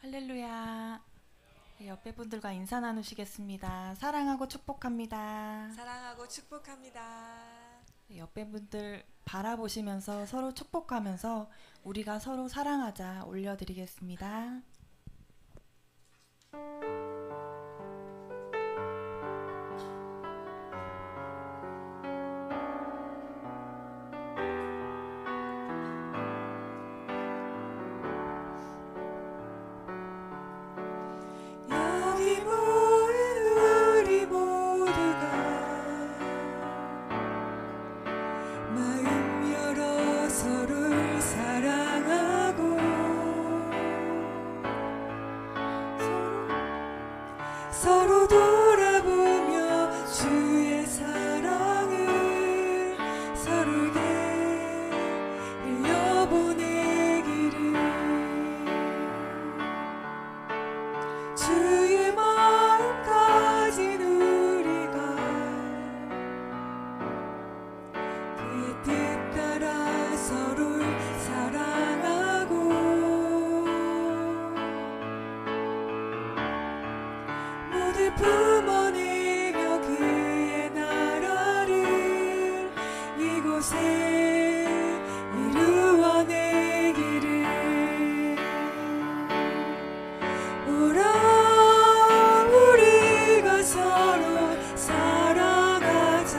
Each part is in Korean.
할렐루야. 옆에 분들과 인사 나누시겠습니다. 사랑하고 축복합니다. 사랑하고 축복합니다. 옆에 분들 바라보시면서 서로 축복하면서 우리가 서로 사랑하자 올려드리겠습니다. 여기 모인 우리 모두가 마음 열어 서로를 사랑하고 서로 돌아보며 주의 사랑을 서로에게 흘려보내기를 주의 마음 가진 우리가 그의 뜻 따라 서로를 사랑하고 모두 품어내며 그의 나라를 이곳에 이루어내기를 오라 우리가 서로 사랑하자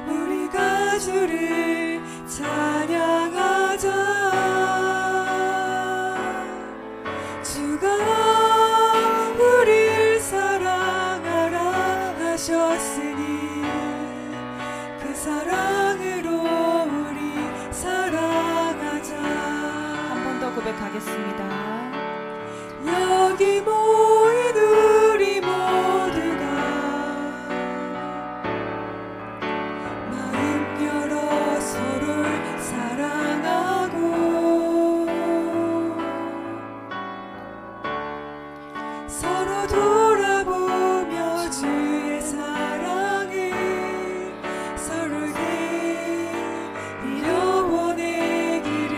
우리가 주를 찬양하자 주가 우리를 사랑하라 하셨으니 그 사랑으로 우리 사랑하자 한 번 더 고백하겠습니다. 여기 모인 우리 모두가 마음 열어 서로를 사랑하고 서로 돌아보며 주의 사랑을 서로에게 이뤄보내기를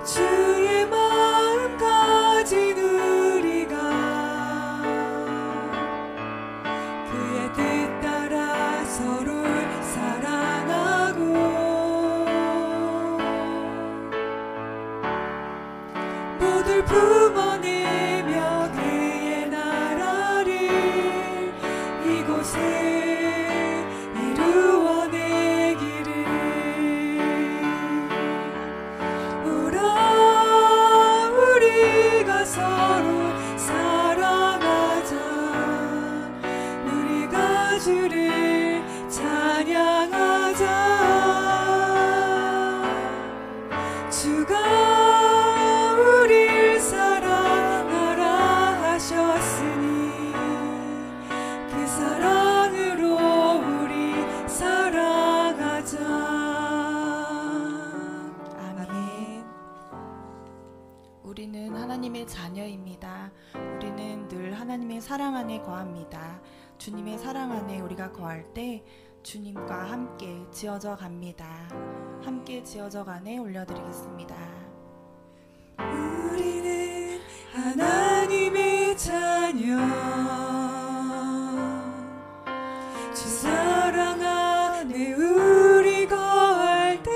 주의 마음 가진 우리가 그의 뜻 따라 서로를 사랑하고 모두 품어내며 그의 나라를 이곳에 이루어내기를 오라 우리가 서로 사랑하자 우리가 주를 찬양하자 주가 우리를 사랑하라 하셨으니 그 사랑으로 우리 사랑하자 아멘. 우리는 하나님의 자녀입니다. 우리는 늘 하나님의 사랑 안에 거합니다. 주님의 사랑 안에 우리가 거할 때 주님과 함께 지어져 갑니다. 함께 지어져 가네 올려드리겠습니다. 우리는 하나님의 자녀 주 사랑 안에 우리 거할 때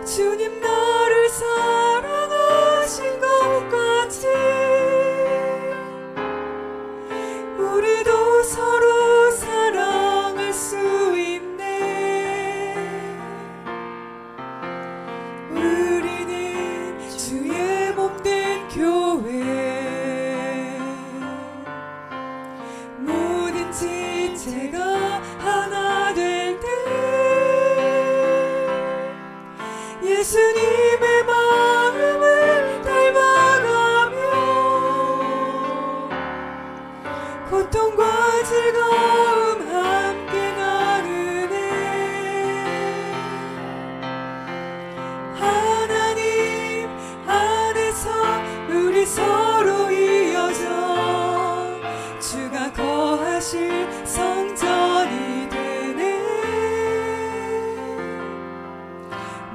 주님 나를 사랑하신 것 같이 우리도 서로 사랑할 수 있네 우리는 주의 몸된 교회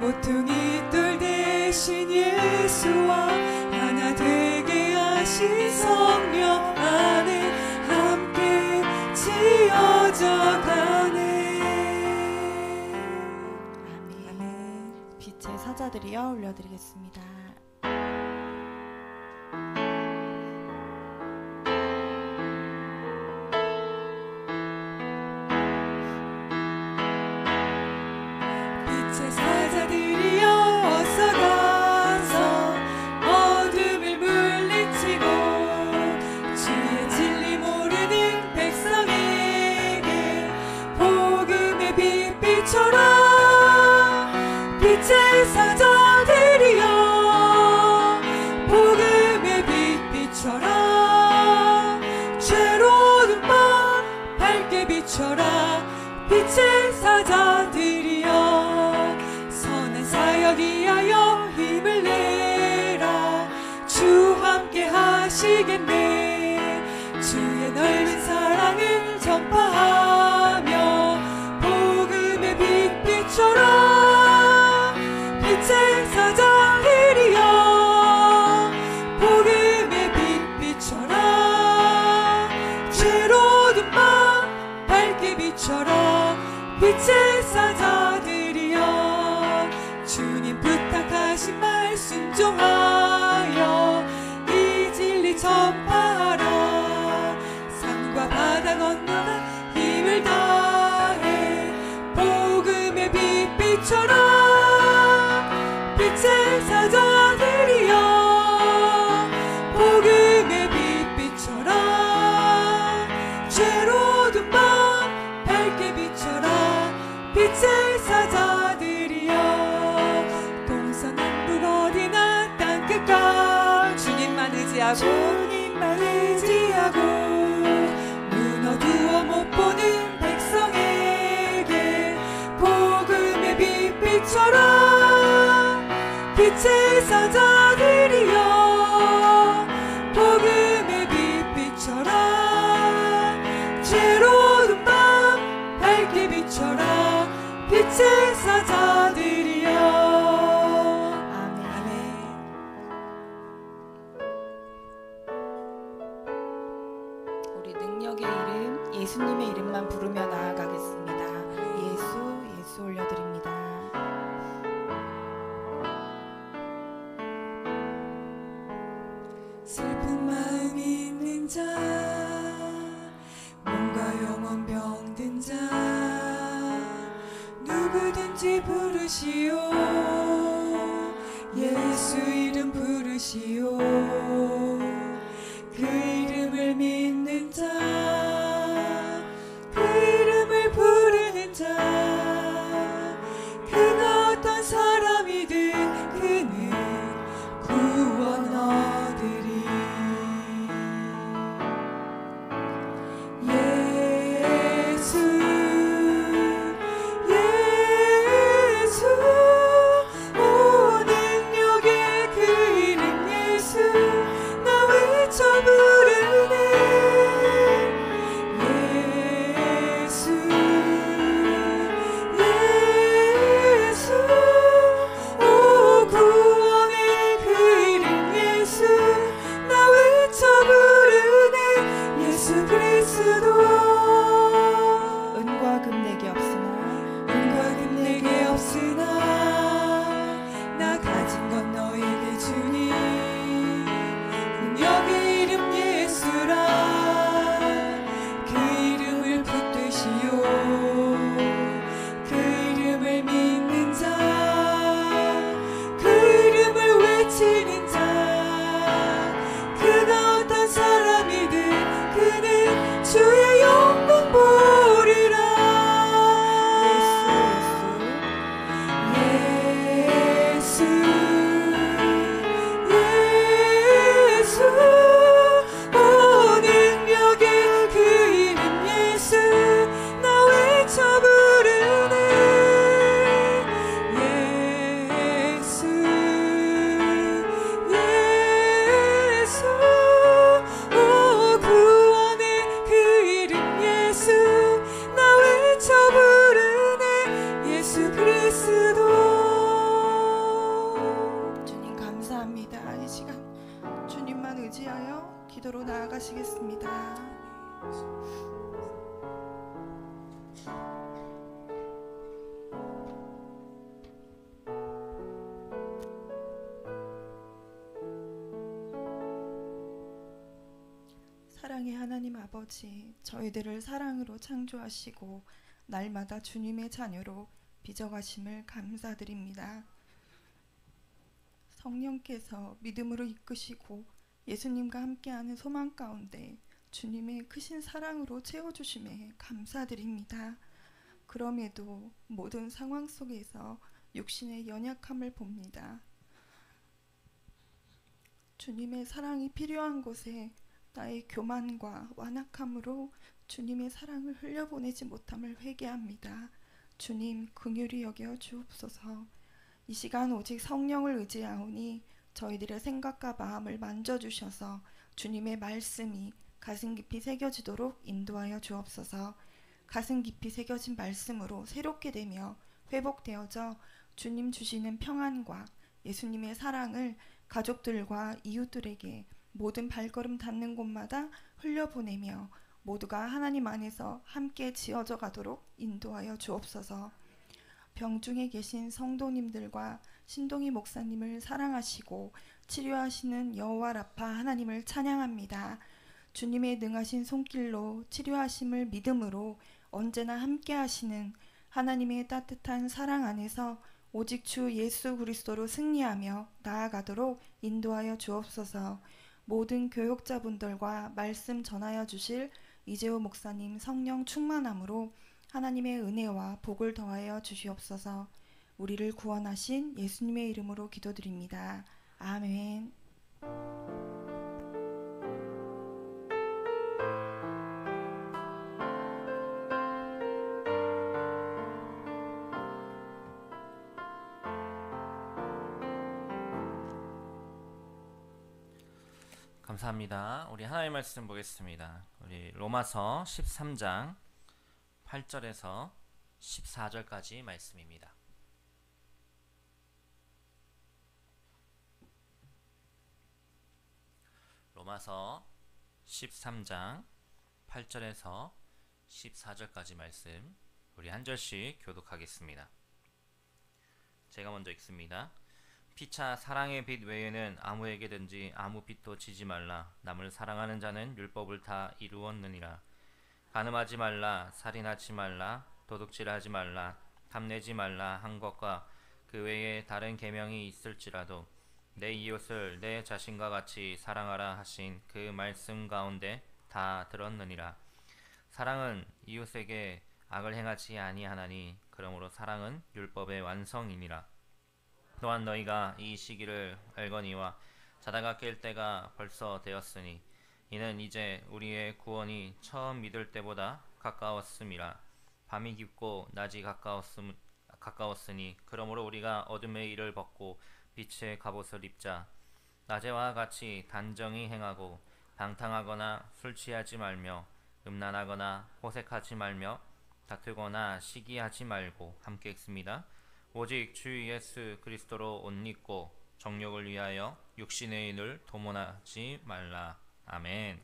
모퉁이 돌 대신 예수와 하나 되게 하신 성령 안에 함께 지어져 가네. 아멘. 빛의 사자들이여 올려드리겠습니다. 빛의 사자들이여 어서 가서 어둠을 물리치고 주의 진리 모르는 백성에게 복음의 빛 비춰라. 빛의 사자들이여 복음의 빛 비춰라. 죄로운 밤 밝게 비춰라. 빛의 사자들이여 선한 사역 위하여 힘을 내라. 주 함께 하시겠네. 주의 넓은 사랑을 전파하며 복음의 빛 비춰라. 빛의 사자들이여 복음의 빛 비춰라. 죄로운 밤 밝게 비춰라. 빛의 사자들이여 주님 부탁하신 말 순종하여 이 진리 전파하라. 산과 바다 건너가 힘을 다해 복음의 빛 비춰라. 빛의 사자들이여 복음의 빛 비춰라. 죄로운 밤 밝게 비춰라. 빛의 사자들이여 동서남북 어디나 땅끝과 주님만 의지하고 눈 어두워 못 보는 백성에게 복음의 빛 비춰라. 빛의 사자들이여 복음의 빛 비춰라. 죄로운 밤 밝게 비춰라. 빛의 사자들이여. 아멘. 우리 능력의 이름, 예수님의 이름만 부르며 나아가겠습니다. 예수, 예수 올려드립니다. 슬픈 마음 있는 자 몸과 영혼 병든 자 누구든지 부르시오. 예수 이름 부르시오. 그 이름을 믿는 자 그 이름을 부르는 자 그가 어떤 사람이든 그는 구원 얻으리. 예수 예수 오 능력의 그 이름 예수 나 외쳐 부르네. 예수 예수 오 구원의 그 이름 예수 나 외쳐 부르네. 예수 그리스도 은과 금 내게 없으나 은과 금 내게 없으나 나 가진 건 너에게 주니. 능력의 이름 예수라. 그 이름을 붙드시오. 그 이름을 믿는 자 그 이름을 외치는 자 그가 어떤 사람이든 그는 주의 영광 보리라. 예수, 예수 사랑의 하나님 아버지, 저희들을 사랑으로 창조하시고 날마다 주님의 자녀로 빚어가심을 감사드립니다. 성령께서 믿음으로 이끄시고 예수님과 함께하는 소망 가운데 주님의 크신 사랑으로 채워주심에 감사드립니다. 그럼에도 모든 상황 속에서 육신의 연약함을 봅니다. 주님의 사랑이 필요한 곳에 나의 교만과 완악함으로 주님의 사랑을 흘려보내지 못함을 회개합니다. 주님 긍휼히 여겨 주옵소서. 이 시간 오직 성령을 의지하오니 저희들의 생각과 마음을 만져주셔서 주님의 말씀이 가슴 깊이 새겨지도록 인도하여 주옵소서. 가슴 깊이 새겨진 말씀으로 새롭게 되며 회복되어져 주님 주시는 평안과 예수님의 사랑을 가족들과 이웃들에게 모든 발걸음 닿는 곳마다 흘려보내며 모두가 하나님 안에서 함께 지어져 가도록 인도하여 주옵소서. 병중에 계신 성도님들과 신동희 목사님을 사랑하시고 치료하시는 여호와 라파 하나님을 찬양합니다. 주님의 능하신 손길로 치료하심을 믿음으로 언제나 함께 하시는 하나님의 따뜻한 사랑 안에서 오직 주 예수 그리스도로 승리하며 나아가도록 인도하여 주옵소서. 모든 교역자분들과 말씀 전하여 주실 이재호 목사님 성령 충만함으로 하나님의 은혜와 복을 더하여 주시옵소서. 우리를 구원하신 예수님의 이름으로 기도드립니다. 아멘. 감사합니다. 우리 하나님의 말씀 보겠습니다. 우리 로마서 13장 8절에서 14절까지 말씀입니다. 로마서 13장 8절에서 14절까지 말씀 우리 한 절씩 교독하겠습니다. 제가 먼저 읽습니다. 피차 사랑의 빛 외에는 아무에게든지 아무 빛도 지지 말라. 남을 사랑하는 자는 율법을 다 이루었느니라. 간음하지 말라, 살인하지 말라, 도둑질하지 말라, 탐내지 말라 한 것과 그 외에 다른 계명이 있을지라도 내 이웃을 내 자신과 같이 사랑하라 하신 그 말씀 가운데 다 들었느니라. 사랑은 이웃에게 악을 행하지 아니하나니 그러므로 사랑은 율법의 완성이니라. 또한 너희가 이 시기를 알거니와 자다가 깰 때가 벌써 되었으니 이는 이제 우리의 구원이 처음 믿을 때보다 가까웠음이라. 밤이 깊고 낮이 가까웠으니 그러므로 우리가 어둠의 일을 벗고 빛의 갑옷을 입자. 낮에와 같이 단정히 행하고 방탕하거나 술 취하지 말며 음란하거나 호색하지 말며 다투거나 시기하지 말고 함께 읽습니다. 오직 주 예수 그리스도로 옷 입고 정욕을 위하여 육신의 일을 도모하지 말라. 아멘.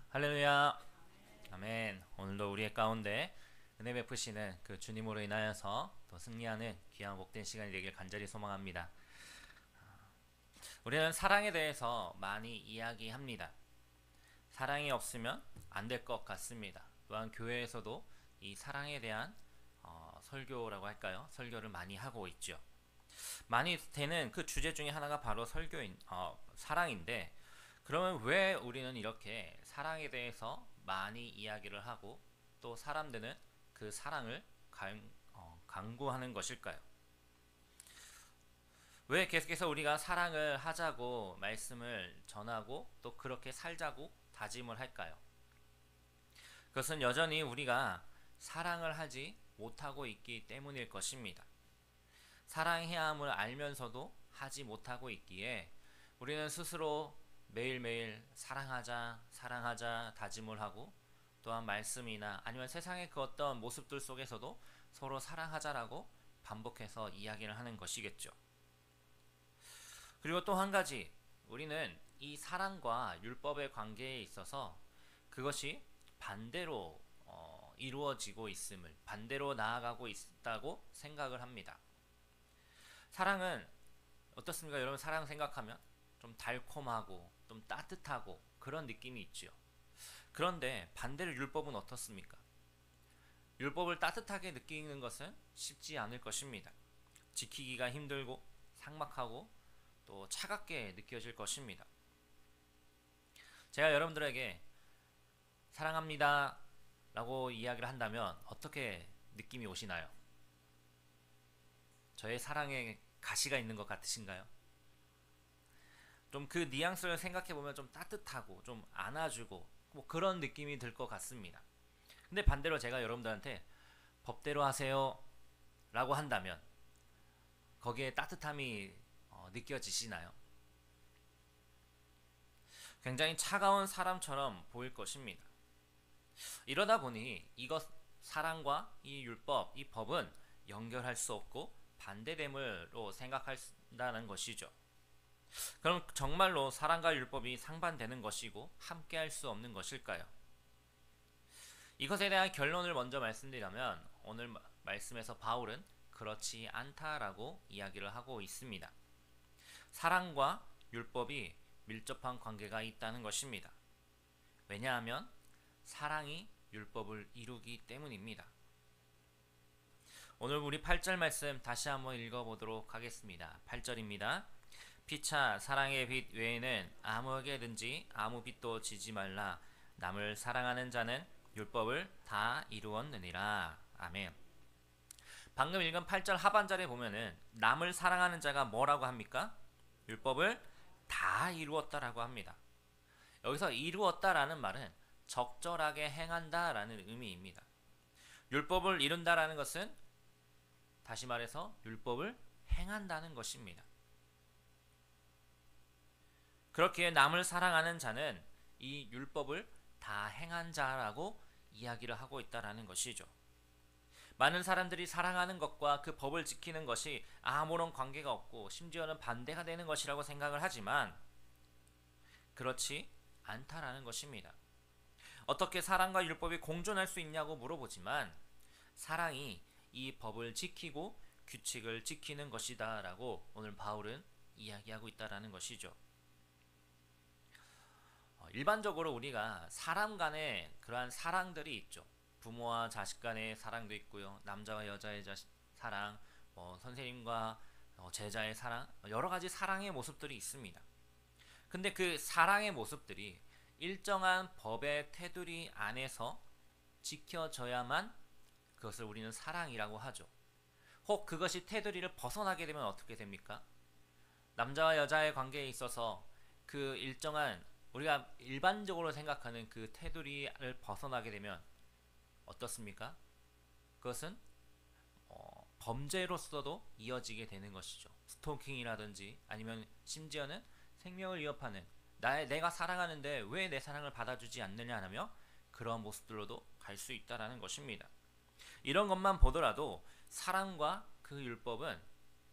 할렐루야. 아멘. 오늘도 우리의 가운데 은혜 베푸시는 그 주님으로 인하여서 더 승리하는 귀한 복된 시간이 되길 간절히 소망합니다. 우리는 사랑에 대해서 많이 이야기합니다. 사랑이 없으면 안 될 것 같습니다. 또한 교회에서도 이 사랑에 대한 설교라고 할까요? 설교를 많이 하고 있죠. 많이 되는 그 주제 중에 하나가 바로 사랑인데, 그러면 왜 우리는 이렇게 사랑에 대해서 많이 이야기를 하고 또 사람들은 그 사랑을 강구하는 것일까요? 왜 계속해서 우리가 사랑을 하자고 말씀을 전하고 또 그렇게 살자고 다짐을 할까요? 그것은 여전히 우리가 사랑을 하지 못하고 있기 때문일 것입니다. 사랑해야 함을 알면서도 하지 못하고 있기에 우리는 스스로 매일매일 사랑하자 다짐을 하고, 또한 말씀이나 아니면 세상의 그 어떤 모습들 속에서도 서로 사랑하자라고 반복해서 이야기를 하는 것이겠죠. 그리고 또 한 가지, 우리는 이 사랑과 율법의 관계에 있어서 그것이 반대로 이루어지고 있음을, 반대로 나아가고 있다고 생각을 합니다. 사랑은 어떻습니까? 여러분, 사랑 생각하면 좀 달콤하고 좀 따뜻하고 그런 느낌이 있죠. 그런데 반대로 율법은 어떻습니까? 율법을 따뜻하게 느끼는 것은 쉽지 않을 것입니다. 지키기가 힘들고 삭막하고 또 차갑게 느껴질 것입니다. 제가 여러분들에게 사랑합니다 라고 이야기를 한다면 어떻게 느낌이 오시나요? 저의 사랑에 가시가 있는 것 같으신가요? 좀 그 뉘앙스를 생각해보면 좀 따뜻하고 좀 안아주고 뭐 그런 느낌이 들 것 같습니다. 근데 반대로 제가 여러분들한테 법대로 하세요 라고 한다면 거기에 따뜻함이 느껴지시나요? 굉장히 차가운 사람처럼 보일 것입니다. 이러다 보니 이것 사랑과 이 율법, 이 법은 연결할 수 없고 반대됨으로 생각한다는 것이죠. 그럼 정말로 사랑과 율법이 상반되는 것이고 함께할 수 없는 것일까요? 이것에 대한 결론을 먼저 말씀드리자면 오늘 말씀에서 바울은 그렇지 않다라고 이야기를 하고 있습니다. 사랑과 율법이 밀접한 관계가 있다는 것입니다. 왜냐하면 사랑이 율법을 이루기 때문입니다. 오늘 우리 8절 말씀 다시 한번 읽어보도록 하겠습니다. 8절입니다. 피차 사랑의 빛 외에는 아무에게든지 아무 빛도 지지 말라. 남을 사랑하는 자는 율법을 다 이루었느니라. 아멘. 방금 읽은 8절 하반절에 보면은 남을 사랑하는 자가 뭐라고 합니까? 율법을 다 이루었다라고 합니다. 여기서 이루었다라는 말은 적절하게 행한다라는 의미입니다. 율법을 이룬다라는 것은 다시 말해서 율법을 행한다는 것입니다. 그렇기에 남을 사랑하는 자는 이 율법을 다 행한 자라고 이야기를 하고 있다라는 것이죠. 많은 사람들이 사랑하는 것과 그 법을 지키는 것이 아무런 관계가 없고 심지어는 반대가 되는 것이라고 생각을 하지만 그렇지 않다라는 것입니다. 어떻게 사랑과 율법이 공존할 수 있냐고 물어보지만 사랑이 이 법을 지키고 규칙을 지키는 것이다 라고 오늘 바울은 이야기하고 있다라는 것이죠. 일반적으로 우리가 사람 간에 그러한 사랑들이 있죠. 부모와 자식 간의 사랑도 있고요. 남자와 여자의 사랑, 선생님과 제자의 사랑, 여러 가지 사랑의 모습들이 있습니다. 근데 그 사랑의 모습들이 일정한 법의 테두리 안에서 지켜져야만 그것을 우리는 사랑이라고 하죠. 혹 그것이 테두리를 벗어나게 되면 어떻게 됩니까? 남자와 여자의 관계에 있어서 그 일정한 우리가 일반적으로 생각하는 그 테두리를 벗어나게 되면 어떻습니까? 그것은 범죄로서도 이어지게 되는 것이죠. 스토킹이라든지 아니면 심지어는 생명을 위협하는 내가 사랑하는데 왜 내 사랑을 받아주지 않느냐 하며 그런 모습들로도 갈 수 있다라는 것입니다. 이런 것만 보더라도 사랑과 그 율법은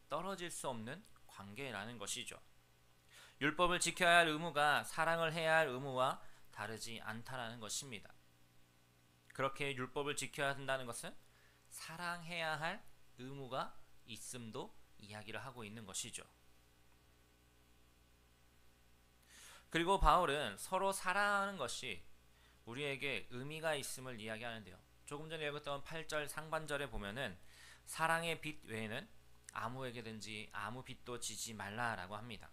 떨어질 수 없는 관계라는 것이죠. 율법을 지켜야 할 의무가 사랑을 해야 할 의무와 다르지 않다라는 것입니다. 그렇게 율법을 지켜야 한다는 것은 사랑해야 할 의무가 있음도 이야기를 하고 있는 것이죠. 그리고 바울은 서로 사랑하는 것이 우리에게 의미가 있음을 이야기하는데요. 조금 전에 읽었던 8절 상반절에 보면은 사랑의 빛 외에는 아무에게든지 아무 빛도 지지 말라라고 합니다.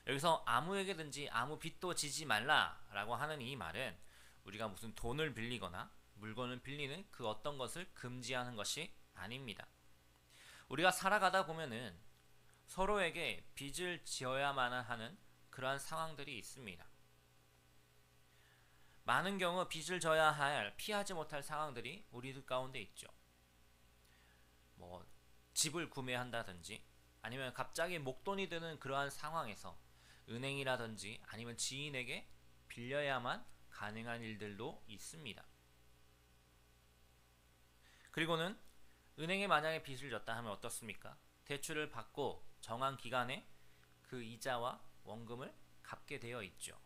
여기서 아무에게든지 아무 빛도 지지 말라라고 하는 이 말은 우리가 무슨 돈을 빌리거나 물건을 빌리는 그 어떤 것을 금지하는 것이 아닙니다. 우리가 살아가다 보면은 서로에게 빚을 지어야만 하는 그러한 상황들이 있습니다. 많은 경우 빚을 져야 할 피하지 못할 상황들이 우리들 가운데 있죠. 집을 구매한다든지 아니면 갑자기 목돈이 드는 그러한 상황에서 은행이라든지 아니면 지인에게 빌려야만 가능한 일들도 있습니다. 그리고는 은행에 만약에 빚을 졌다 하면 어떻습니까? 대출을 받고 정한 기간에 그 이자와 원금을 갚게 되어 있죠.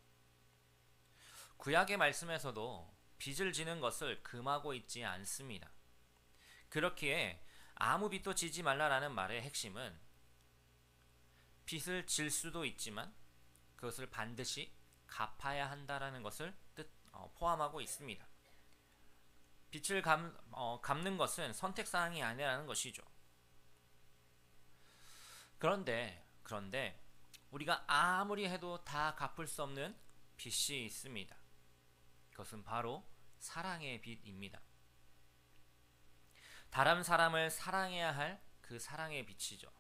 구약의 말씀에서도 빚을 지는 것을 금하고 있지 않습니다. 그렇기에 아무 빚도 지지 말라라는 말의 핵심은 빚을 질 수도 있지만 그것을 반드시 갚아야 한다라는 것을 포함하고 있습니다. 빚을 갚는 것은 선택사항이 아니라는 것이죠. 그런데 우리가 아무리 해도 다 갚을 수 없는 빚이 있습니다. 그것은 바로 사랑의 빚입니다. 다른 사람을 사랑해야 할 그 사랑의 빚이죠.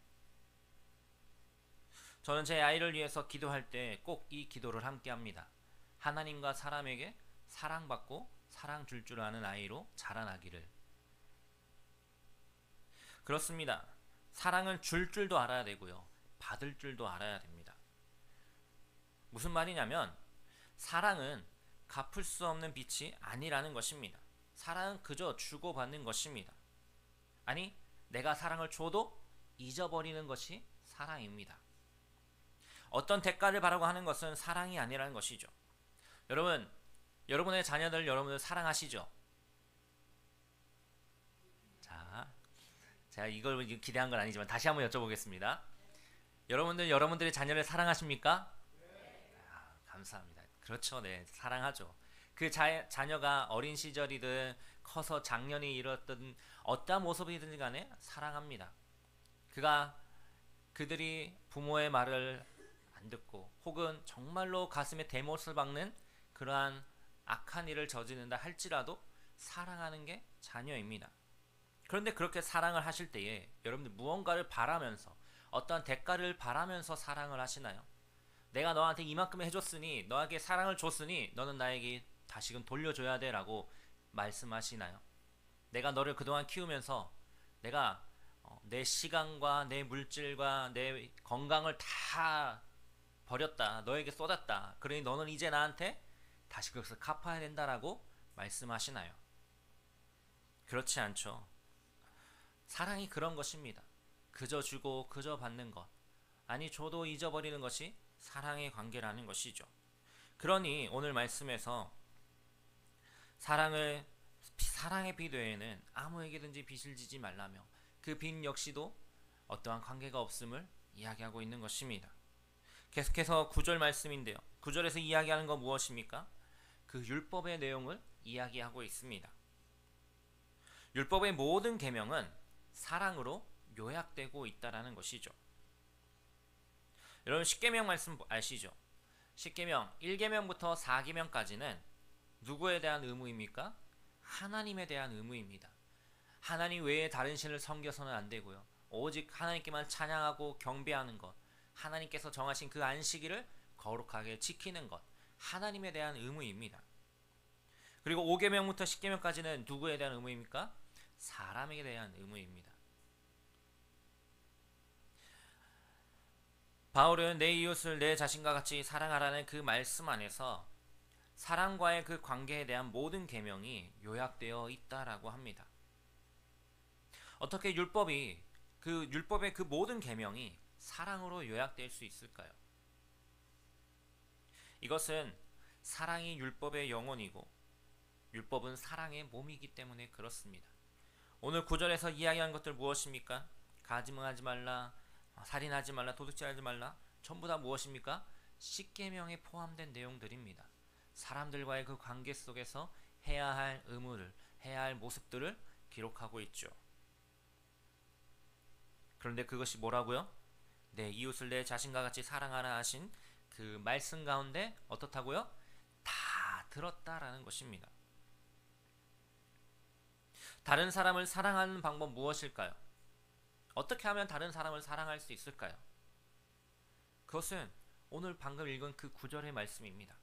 저는 제 아이를 위해서 기도할 때 꼭 이 기도를 함께 합니다. 하나님과 사람에게 사랑받고 사랑 줄 줄 아는 아이로 자라나기를. 그렇습니다. 사랑은 줄 줄도 알아야 되고요. 받을 줄도 알아야 됩니다. 무슨 말이냐면 사랑은 갚을 수 없는 빚이 아니라는 것입니다. 사랑은 그저 주고받는 것입니다. 아니, 내가 사랑을 줘도 잊어버리는 것이 사랑입니다. 어떤 대가를 바라고 하는 것은 사랑이 아니라는 것이죠. 여러분, 여러분의 자녀들 여러분을 사랑하시죠? 자, 제가 이걸 기대한 건 아니지만 다시 한번 여쭤보겠습니다. 여러분들의 자녀를 사랑하십니까? 감사합니다. 그렇죠. 네, 사랑하죠. 그 자녀가 어린 시절이든 커서 장년이 이뤘든 어떠한 모습이든 간에 사랑합니다. 그들이 부모의 말을 안 듣고 혹은 정말로 가슴에 대못을 박는 그러한 악한 일을 저지른다 할지라도 사랑하는 게 자녀입니다. 그런데 그렇게 사랑을 하실 때에 여러분들 무언가를 바라면서 어떤 대가를 바라면서 사랑을 하시나요? 내가 너한테 이만큼 해줬으니, 너에게 사랑을 줬으니 너는 나에게 다시금 돌려줘야 돼 라고 말씀하시나요? 내가 너를 그동안 키우면서 내가 내 시간과 내 물질과 내 건강을 다 버렸다, 너에게 쏟았다, 그러니 너는 이제 나한테 다시 그것을 갚아야 된다라고 말씀하시나요? 그렇지 않죠. 사랑이 그런 것입니다. 그저 주고 그저 받는 것, 아니 줘도 잊어버리는 것이 사랑의 관계라는 것이죠. 그러니 오늘 말씀에서 사랑의 빚 외에는 아무에게든지 빚을 지지 말라며 그 빚 역시도 어떠한 관계가 없음을 이야기하고 있는 것입니다. 계속해서 9절 말씀인데요. 9절에서 이야기하는 건 무엇입니까? 그 율법의 내용을 이야기하고 있습니다. 율법의 모든 계명은 사랑으로 요약되고 있다라는 것이죠. 여러분 십계명 말씀 아시죠? 십계명 1계명부터 4계명까지는 누구에 대한 의무입니까? 하나님에 대한 의무입니다. 하나님 외에 다른 신을 섬겨서는 안 되고요. 오직 하나님께만 찬양하고 경배하는 것, 하나님께서 정하신 그 안식일을 거룩하게 지키는 것, 하나님에 대한 의무입니다. 그리고 5계명부터 10계명까지는 누구에 대한 의무입니까? 사람에게 대한 의무입니다. 바울은 내 이웃을 내 자신과 같이 사랑하라는 그 말씀 안에서 사랑과의 그 관계에 대한 모든 계명이 요약되어 있다라고 합니다. 어떻게 율법의 그 모든 계명이 사랑으로 요약될 수 있을까요? 이것은 사랑이 율법의 영혼이고 율법은 사랑의 몸이기 때문에 그렇습니다. 오늘 9절에서 이야기한 것들 무엇입니까? 가증하지 말라, 살인하지 말라, 도둑질하지 말라, 전부 다 무엇입니까? 십계명에 포함된 내용들입니다. 사람들과의 그 관계 속에서 해야 할 의무를, 해야 할 모습들을 기록하고 있죠. 그런데 그것이 뭐라고요? 내 이웃을 내 자신과 같이 사랑하라 하신 그 말씀 가운데 어떻다고요? 다 들었다라는 것입니다. 다른 사람을 사랑하는 방법 무엇일까요? 어떻게 하면 다른 사람을 사랑할 수 있을까요? 그것은 오늘 방금 읽은 그 9절의 말씀입니다.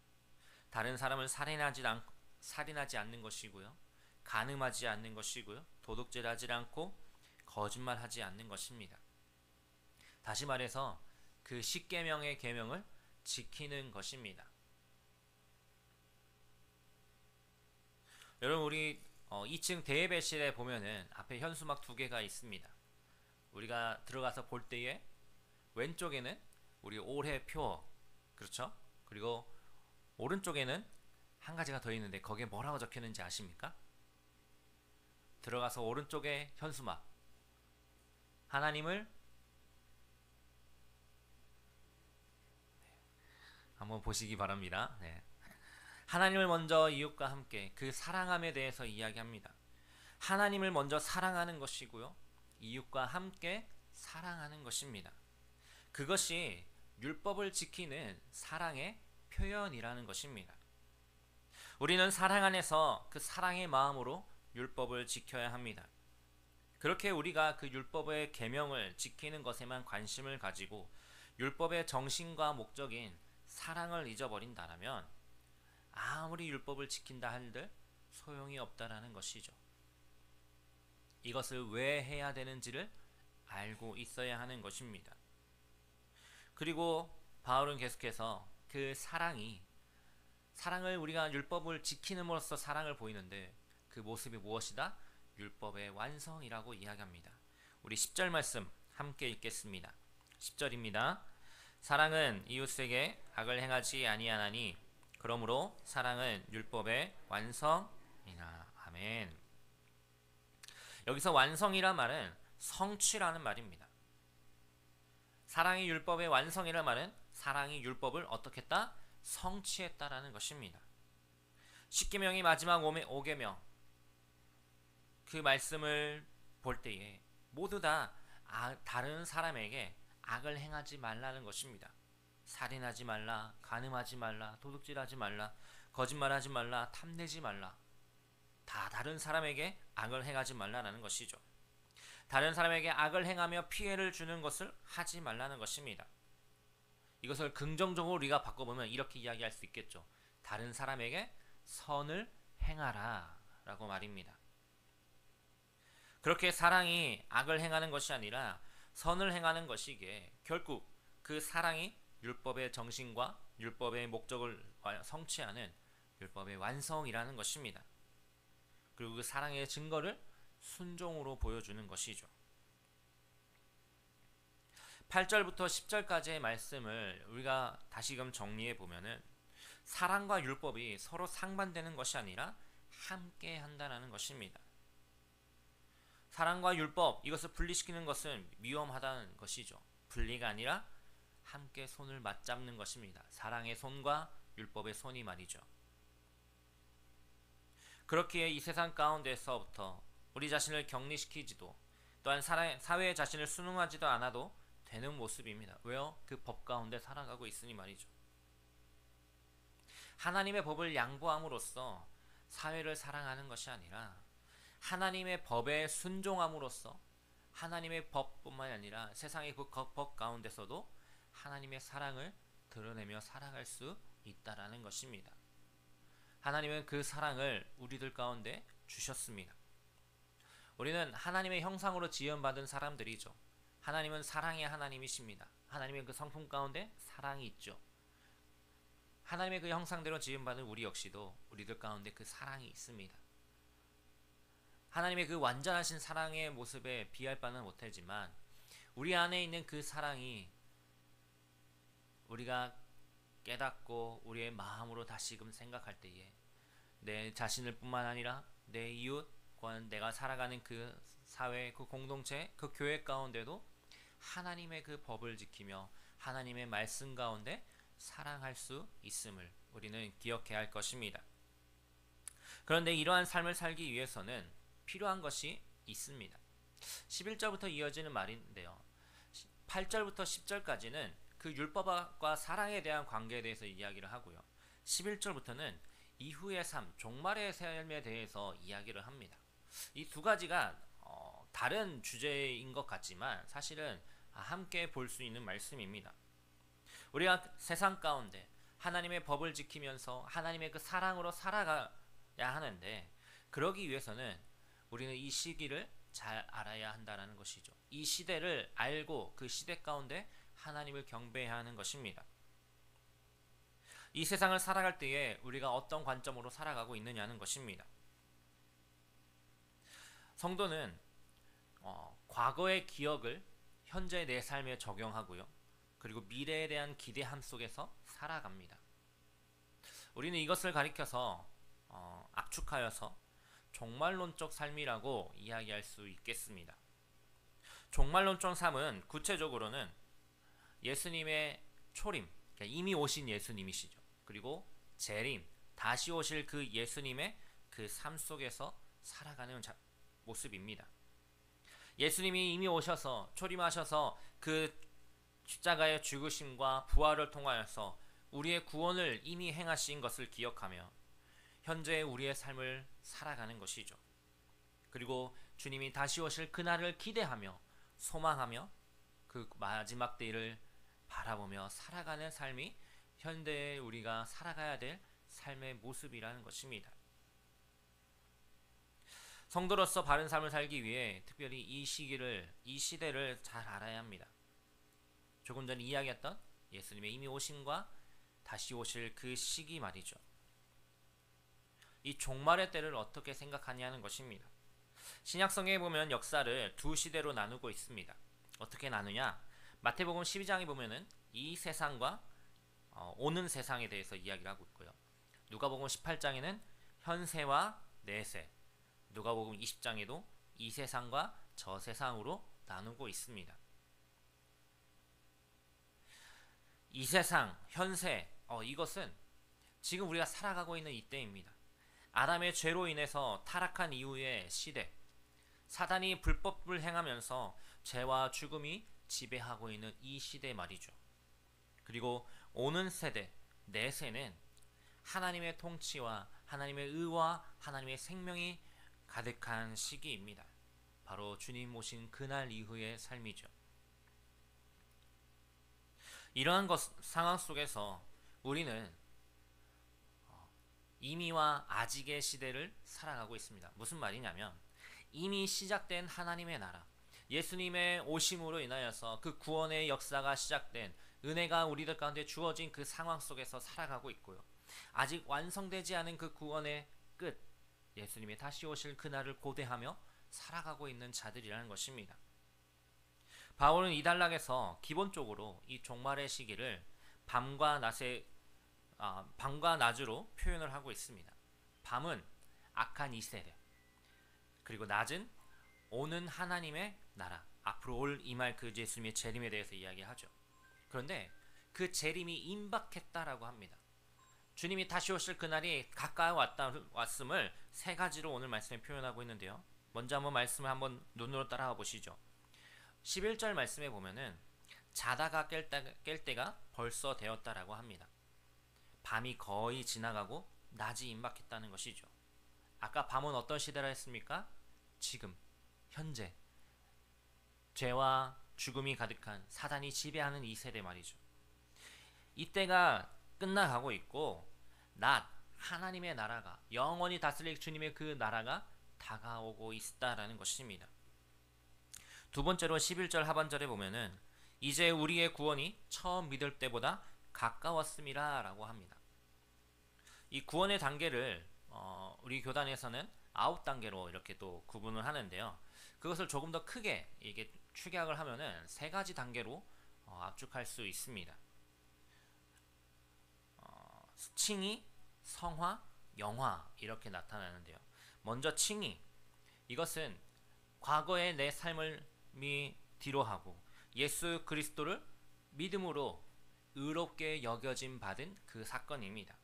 다른 사람을 살인하지 않는 것이고요, 간음하지 않는 것이고요, 도둑질하지 않고 거짓말하지 않는 것입니다. 다시 말해서 그 십계명의 계명을 지키는 것입니다. 여러분, 우리 2층 대예배실에 보면은 앞에 현수막 2개가 있습니다. 우리가 들어가서 볼 때에 왼쪽에는 우리 올해 표, 그렇죠? 그리고 오른쪽에는 한 가지가 더 있는데 거기에 뭐라고 적혀있는지 아십니까? 들어가서 오른쪽에 현수막, 하나님을 한번 보시기 바랍니다. 네. 하나님을 먼저 이웃과 함께 그 사랑함에 대해서 이야기합니다. 하나님을 먼저 사랑하는 것이고요. 이웃과 함께 사랑하는 것입니다. 그것이 율법을 지키는 사랑의 표현이라는 것입니다. 우리는 사랑 안에서 그 사랑의 마음으로 율법을 지켜야 합니다. 그렇게 우리가 그 율법의 계명을 지키는 것에만 관심을 가지고 율법의 정신과 목적인 사랑을 잊어버린다면 아무리 율법을 지킨다 한들 소용이 없다라는 것이죠. 이것을 왜 해야 되는지를 알고 있어야 하는 것입니다. 그리고 바울은 계속해서 그 사랑을 우리가 율법을 지키는으로써 사랑을 보이는데 그 모습이 무엇이다? 율법의 완성이라고 이야기합니다. 우리 10절 말씀 함께 읽겠습니다. 10절입니다. 사랑은 이웃에게 악을 행하지 아니하나니 그러므로 사랑은 율법의 완성이나. 아멘. 여기서 완성이란 말은 성취라는 말입니다. 사랑이 율법의 완성이란 말은 사랑이 율법을 어떻게 했다? 성취했다라는 것입니다. 십계명이 마지막 5계명 그 말씀을 볼 때에 모두 다 다른 사람에게 악을 행하지 말라는 것입니다. 살인하지 말라, 간음하지 말라, 도둑질하지 말라, 거짓말하지 말라, 탐내지 말라. 다 다른 사람에게 악을 행하지 말라는 것이죠. 다른 사람에게 악을 행하며 피해를 주는 것을 하지 말라는 것입니다. 이것을 긍정적으로 우리가 바꿔보면 이렇게 이야기할 수 있겠죠. 다른 사람에게 선을 행하라 라고 말입니다. 그렇게 사랑이 악을 행하는 것이 아니라 선을 행하는 것이기에 결국 그 사랑이 율법의 정신과 율법의 목적을 성취하는 율법의 완성이라는 것입니다. 그리고 그 사랑의 증거를 순종으로 보여주는 것이죠. 8절부터 10절까지의 말씀을 우리가 다시금 정리해 보면은 사랑과 율법이 서로 상반되는 것이 아니라 함께 한다는 것입니다. 사랑과 율법 이것을 분리시키는 것은 위험하다는 것이죠. 분리가 아니라 함께 손을 맞잡는 것입니다. 사랑의 손과 율법의 손이 말이죠. 그렇기에 이 세상 가운데서부터 우리 자신을 격리시키지도 또한 사회에 자신을 순응하지도 않아도 되는 모습입니다. 왜요? 그 법 가운데 살아가고 있으니 말이죠. 하나님의 법을 양보함으로써 사회를 사랑하는 것이 아니라 하나님의 법에 순종함으로써 하나님의 법뿐만 아니라 세상의 그 법 가운데서도 하나님의 사랑을 드러내며 살아갈 수 있다라는 것입니다. 하나님은 그 사랑을 우리들 가운데 주셨습니다. 우리는 하나님의 형상으로 지음받은 사람들이죠. 하나님은 사랑의 하나님이십니다. 하나님의 그 성품 가운데 사랑이 있죠. 하나님의 그 형상대로 지음받은 우리 역시도 우리들 가운데 그 사랑이 있습니다. 하나님의 그 완전하신 사랑의 모습에 비할 바는 못하지만 우리 안에 있는 그 사랑이 우리가 깨닫고 우리의 마음으로 다시금 생각할 때에 내 자신을 뿐만 아니라 내 이웃, 내가 살아가는 그 사회, 그 공동체, 그 교회 가운데도 하나님의 그 법을 지키며 하나님의 말씀 가운데 사랑할 수 있음을 우리는 기억해야 할 것입니다. 그런데 이러한 삶을 살기 위해서는 필요한 것이 있습니다. 11절부터 이어지는 말인데요. 8절부터 10절까지는 그 율법과 사랑에 대한 관계에 대해서 이야기를 하고요. 11절부터는 이후의 삶, 종말의 삶에 대해서 이야기를 합니다. 이 두 가지가 다른 주제인 것 같지만 사실은 함께 볼 수 있는 말씀입니다. 우리가 세상 가운데 하나님의 법을 지키면서 하나님의 그 사랑으로 살아가야 하는데 그러기 위해서는 우리는 이 시기를 잘 알아야 한다는 것이죠. 이 시대를 알고 그 시대 가운데 하나님을 경배해야 하는 것입니다. 이 세상을 살아갈 때에 우리가 어떤 관점으로 살아가고 있느냐는 것입니다. 성도는 과거의 기억을 현재 내 삶에 적용하고요. 그리고 미래에 대한 기대함 속에서 살아갑니다. 우리는 이것을 가리켜서 압축하여서 종말론적 삶이라고 이야기할 수 있겠습니다. 종말론적 삶은 구체적으로는 예수님의 초림, 그러니까 이미 오신 예수님이시죠. 그리고 재림, 다시 오실 그 예수님의 그 삶 속에서 살아가는 모습입니다. 예수님이 이미 오셔서 초림하셔서 그 십자가의 죽으심과 부활을 통하여서 우리의 구원을 이미 행하신 것을 기억하며 현재 우리의 삶을 살아가는 것이죠. 그리고 주님이 다시 오실 그날을 기대하며 소망하며 그 마지막 때를 바라보며 살아가는 삶이 현대에 우리가 살아가야 될 삶의 모습이라는 것입니다. 성도로서 바른 삶을 살기 위해 특별히 이 시대를 잘 알아야 합니다. 조금 전에 이야기했던 예수님의 이미 오심과 다시 오실 그 시기 말이죠. 이 종말의 때를 어떻게 생각하냐는 것입니다. 신약성경에 보면 역사를 두 시대로 나누고 있습니다. 어떻게 나누냐? 마태복음 12장에 보면은 이 세상과 오는 세상에 대해서 이야기를 하고 있고요. 누가복음 18장에는 현세와 내세, 누가복음 20장에도 이 세상과 저 세상으로 나누고 있습니다. 이 세상, 현세, 이것은 지금 우리가 살아가고 있는 이때입니다. 아담의 죄로 인해서 타락한 이후의 시대, 사단이 불법을 행하면서 죄와 죽음이 지배하고 있는 이 시대 말이죠. 그리고 오는 세대, 내세는 하나님의 통치와 하나님의 의와 하나님의 생명이 가득한 시기입니다. 바로 주님 오신 그날 이후의 삶이죠. 이러한 상황 속에서 우리는 이미와 아직의 시대를 살아가고 있습니다. 무슨 말이냐면 이미 시작된 하나님의 나라, 예수님의 오심으로 인하여서 그 구원의 역사가 시작된 은혜가 우리들 가운데 주어진 그 상황 속에서 살아가고 있고요. 아직 완성되지 않은 그 구원의 끝, 예수님이 다시 오실 그날을 고대하며 살아가고 있는 자들이라는 것입니다. 바울은 이 단락에서 기본적으로 이 종말의 시기를 밤과 낮으로 표현을 하고 있습니다. 밤은 악한 이 세대, 그리고 낮은 오는 하나님의 나라, 앞으로 올 임할 그 예수님의 재림에 대해서 이야기하죠. 그런데 그 재림이 임박했다라고 합니다. 주님이 다시 오실 그날이 가까이 왔음을 세 가지로 오늘 말씀에 표현하고 있는데요. 먼저 한번 말씀을 한번 눈으로 따라가 보시죠. 11절 말씀에 보면은 자다가 깰 때가 벌써 되었다라고 합니다. 밤이 거의 지나가고 낮이 임박했다는 것이죠. 아까 밤은 어떤 시대라 했습니까? 지금, 현재 죄와 죽음이 가득한 사단이 지배하는 이 세대 말이죠. 이때가 끝나가고 있고 낮, 하나님의 나라가 영원히 다스릴 주님의 그 나라가 다가오고 있다라는 것입니다. 두 번째로 11절 하반절에 보면은 이제 우리의 구원이 처음 믿을 때보다 가까웠음이라 라고 합니다. 이 구원의 단계를 우리 교단에서는 9단계로 이렇게 또 구분을 하는데요. 그것을 조금 더 크게 이게 축약을 하면은 세 가지 단계로 압축할 수 있습니다. 칭의, 성화, 영화 이렇게 나타나는데요. 먼저 칭의, 이것은 과거의 내 삶을 뒤로하고 예수 그리스도를 믿음으로 의롭게 여겨짐 받은 그 사건입니다.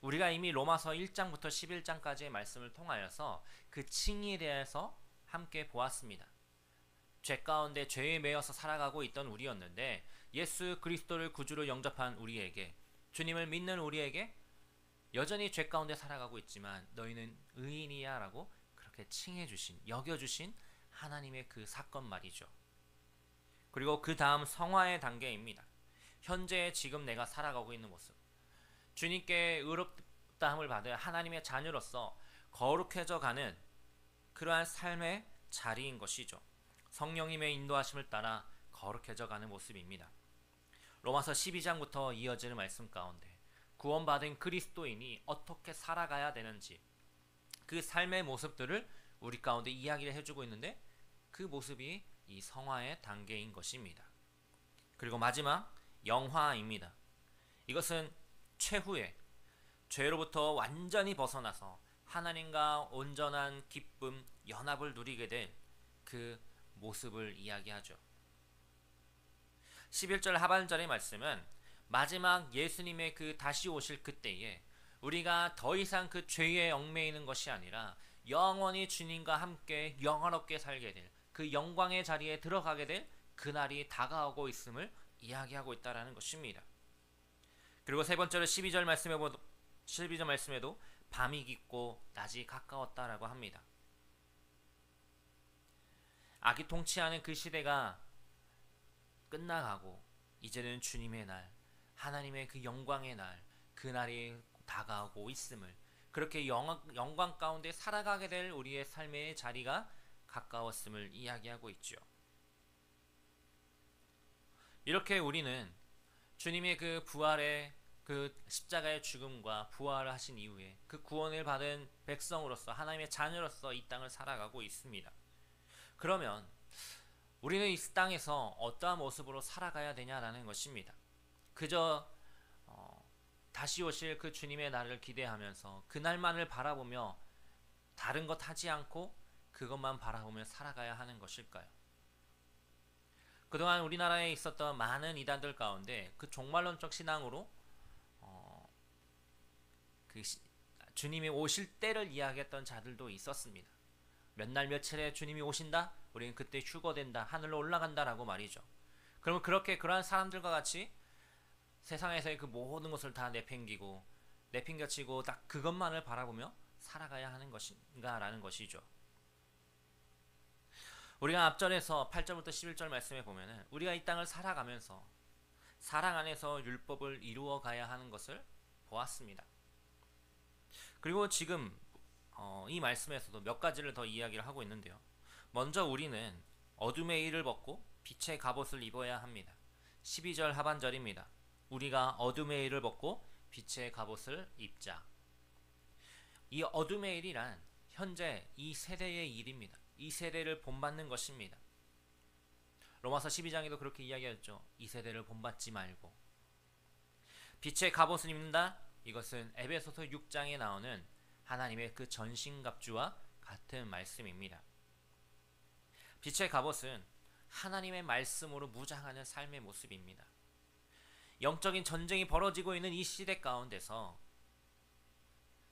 우리가 이미 로마서 1장부터 11장까지의 말씀을 통하여서 그 칭의에 대해서 함께 보았습니다. 죄 가운데 죄에 매여서 살아가고 있던 우리였는데 예수 그리스도를 구주로 영접한 우리에게, 주님을 믿는 우리에게 여전히 죄 가운데 살아가고 있지만 너희는 의인이야 라고 그렇게 칭해주신, 여겨주신 하나님의 그 사건 말이죠. 그리고 그 다음 성화의 단계입니다. 현재 지금 내가 살아가고 있는 모습, 주님께 의롭다함을 받은 하나님의 자녀로서 거룩해져 가는 그러한 삶의 자리인 것이죠. 성령님의 인도하심을 따라 거룩해져 가는 모습입니다. 로마서 12장부터 이어지는 말씀 가운데 구원받은 그리스도인이 어떻게 살아가야 되는지 그 삶의 모습들을 우리 가운데 이야기를 해주고 있는데 그 모습이 이 성화의 단계인 것입니다. 그리고 마지막 영화입니다. 이것은 최후의 죄로부터 완전히 벗어나서 하나님과 온전한 기쁨, 연합을 누리게 될 그 모습을 이야기하죠. 11절 하반절의 말씀은 마지막 예수님의 그 다시 오실 그때에 우리가 더 이상 그 죄에 얽매이는 것이 아니라 영원히 주님과 함께 영원롭게 살게 될 그 영광의 자리에 들어가게 될 그날이 다가오고 있음을 이야기하고 있다라는 것입니다. 그리고 세 번째로 12절 말씀에도 밤이 깊고 낮이 가까웠다라고 합니다. 악이 통치하는 그 시대가 끝나가고 이제는 주님의 날, 하나님의 그 영광의 날, 그날이 다가오고 있음을, 그렇게 영광 가운데 살아가게 될 우리의 삶의 자리가 가까웠음을 이야기하고 있죠. 이렇게 우리는 주님의 그 부활의 그 십자가의 죽음과 부활을 하신 이후에 그 구원을 받은 백성으로서, 하나님의 자녀로서 이 땅을 살아가고 있습니다. 그러면 우리는 이 땅에서 어떠한 모습으로 살아가야 되냐라는 것입니다. 그저 다시 오실 그 주님의 날을 기대하면서 그날만을 바라보며 다른 것 하지 않고 그것만 바라보며 살아가야 하는 것일까요? 그동안 우리나라에 있었던 많은 이단들 가운데 그 종말론적 신앙으로 주님이 오실 때를 이야기했던 자들도 있었습니다. 몇 날 며칠에 주님이 오신다? 우리는 그때 휴거된다, 하늘로 올라간다라고 말이죠. 그러면 그러한 사람들과 같이 세상에서의 그 모든 것을 다 내팽겨치고 딱 그것만을 바라보며 살아가야 하는 것인가라는 것이죠. 우리가 앞절에서 8절부터 11절 말씀에 보면은 우리가 이 땅을 살아가면서 사랑 안에서 율법을 이루어 가야 하는 것을 보았습니다. 그리고 지금 이 말씀에서도 몇 가지를 더 이야기를 하고 있는데요. 먼저 우리는 어둠의 일을 벗고 빛의 갑옷을 입어야 합니다. 12절 하반절입니다. 우리가 어둠의 일을 벗고 빛의 갑옷을 입자. 이 어둠의 일이란 현재 이 세대의 일입니다. 이 세대를 본받는 것입니다. 로마서 12장에도 그렇게 이야기했죠. 이 세대를 본받지 말고. 빛의 갑옷을 입는다. 이것은 에베소서 6장에 나오는 하나님의 그 전신갑주와 같은 말씀입니다. 빛의 갑옷은 하나님의 말씀으로 무장하는 삶의 모습입니다. 영적인 전쟁이 벌어지고 있는 이 시대 가운데서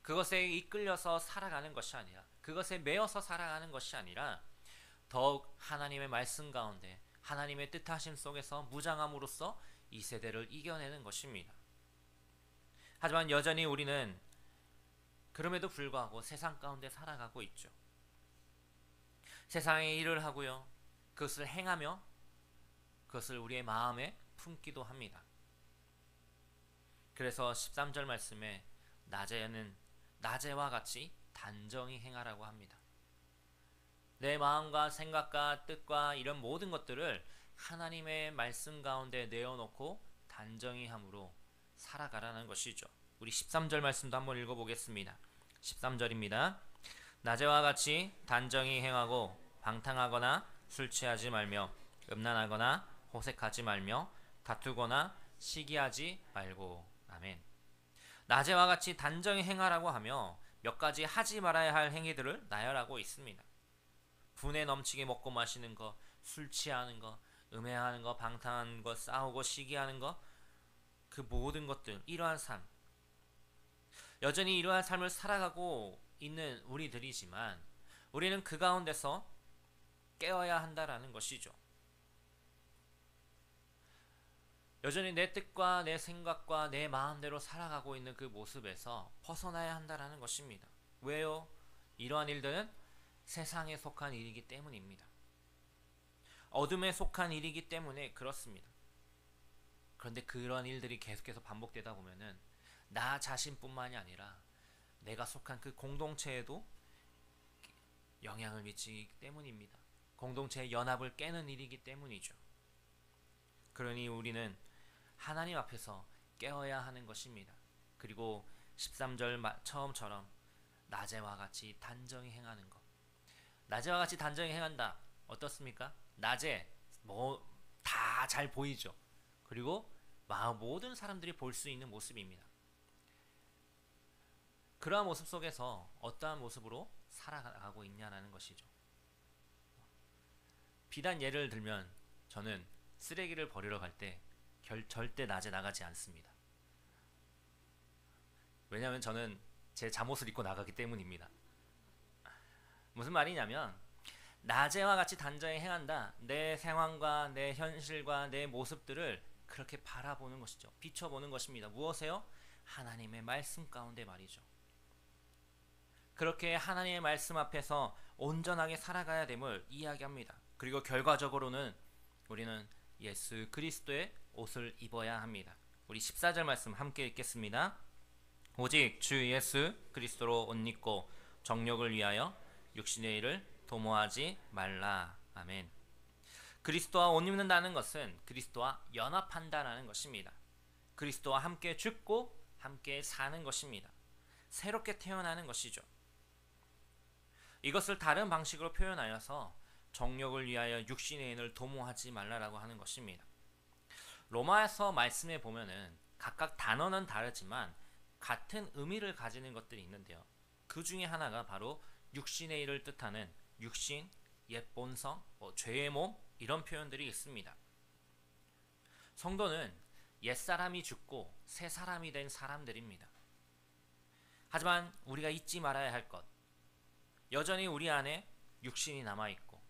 그것에 이끌려서 살아가는 것이 아니라, 그것에 매여서 살아가는 것이 아니라 더욱 하나님의 말씀 가운데 하나님의 뜻하심 속에서 무장함으로써 이 세대를 이겨내는 것입니다. 하지만 여전히 우리는 그럼에도 불구하고 세상 가운데 살아가고 있죠. 세상의 일을 하고요, 그것을 행하며 그것을 우리의 마음에 품기도 합니다. 그래서 13절 말씀에 낮에와 같이 단정히 행하라고 합니다. 내 마음과 생각과 뜻과 이런 모든 것들을 하나님의 말씀 가운데 내어놓고 단정히 함으로 살아가라는 것이죠. 우리 13절 말씀도 한번 읽어보겠습니다. 13절입니다. 낮에와 같이 단정히 행하고 방탕하거나 술 취하지 말며 음란하거나 호색하지 말며 다투거나 시기하지 말고. 아멘. 낮에와 같이 단정히 행하라고 하며 몇 가지 하지 말아야 할 행위들을 나열하고 있습니다. 분에 넘치게 먹고 마시는 거, 술 취하는 거, 음해하는 거, 방탕하는 거, 싸우고 시기하는 거, 그 모든 것들, 이러한 삶, 여전히 이러한 삶을 살아가고 있는 우리들이지만 우리는 그 가운데서 깨어야 한다라는 것이죠. 여전히 내 뜻과 내 생각과 내 마음대로 살아가고 있는 그 모습에서 벗어나야 한다라는 것입니다. 왜요? 이러한 일들은 세상에 속한 일이기 때문입니다. 어둠에 속한 일이기 때문에 그렇습니다. 그런데 그러한 일들이 계속해서 반복되다 보면은 나 자신뿐만이 아니라 내가 속한 그 공동체에도 영향을 미치기 때문입니다. 공동체의 연합을 깨는 일이기 때문이죠. 그러니 우리는 하나님 앞에서 깨어야 하는 것입니다. 그리고 13절 처음처럼 낮에와 같이 단정히 행하는 것. 낮에와 같이 단정히 행한다. 어떻습니까? 낮에 뭐 다 잘 보이죠. 그리고 모든 사람들이 볼 수 있는 모습입니다. 그러한 모습 속에서 어떠한 모습으로 살아가고 있냐라는 것이죠. 비단 예를 들면 저는 쓰레기를 버리러 갈 때 절대 낮에 나가지 않습니다. 왜냐하면 저는 제 잠옷을 입고 나가기 때문입니다. 무슨 말이냐면 낮에와 같이 단정히 행한다. 내 상황과 내 현실과 내 모습들을 그렇게 바라보는 것이죠. 비춰보는 것입니다. 무엇에요? 하나님의 말씀 가운데 말이죠. 그렇게 하나님의 말씀 앞에서 온전하게 살아가야 됨을 이야기합니다. 그리고 결과적으로는 우리는 예수 그리스도의 옷을 입어야 합니다. 우리 14절 말씀 함께 읽겠습니다. 오직 주 예수 그리스도로 옷 입고 정욕을 위하여 육신의 일을 도모하지 말라. 아멘. 그리스도와 옷 입는다는 것은 그리스도와 연합한다라는 것입니다. 그리스도와 함께 죽고 함께 사는 것입니다. 새롭게 태어나는 것이죠. 이것을 다른 방식으로 표현하여서 정욕을 위하여 육신의 인을 도모하지 말라라고 하는 것입니다. 로마서 말씀에 보면은 각각 단어는 다르지만 같은 의미를 가지는 것들이 있는데요. 그 중에 하나가 바로 육신의 일을 뜻하는 육신, 옛 본성, 죄의 몸 이런 표현들이 있습니다. 성도는 옛사람이 죽고 새 사람이 된 사람들입니다. 하지만 우리가 잊지 말아야 할 것, 여전히 우리 안에 육신이 남아있고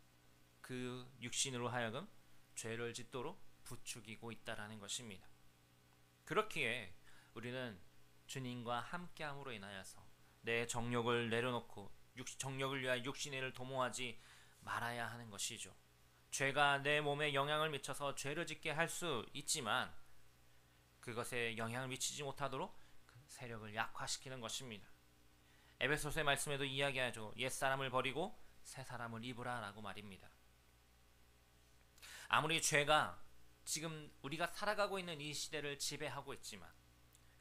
그 육신으로 하여금 죄를 짓도록 부추기고 있다는 것입니다. 그렇기에 우리는 주님과 함께함으로 인하여서 내 정욕을 내려놓고 정욕을 위하여 육신의 일을 도모하지 말아야 하는 것이죠. 죄가 내 몸에 영향을 미쳐서 죄를 짓게 할 수 있지만 그것에 영향을 미치지 못하도록 그 세력을 약화시키는 것입니다. 에베소서의 말씀에도 이야기하죠. 옛사람을 버리고 새사람을 입으라 라고 말입니다. 아무리 죄가 지금 우리가 살아가고 있는 이 시대를 지배하고 있지만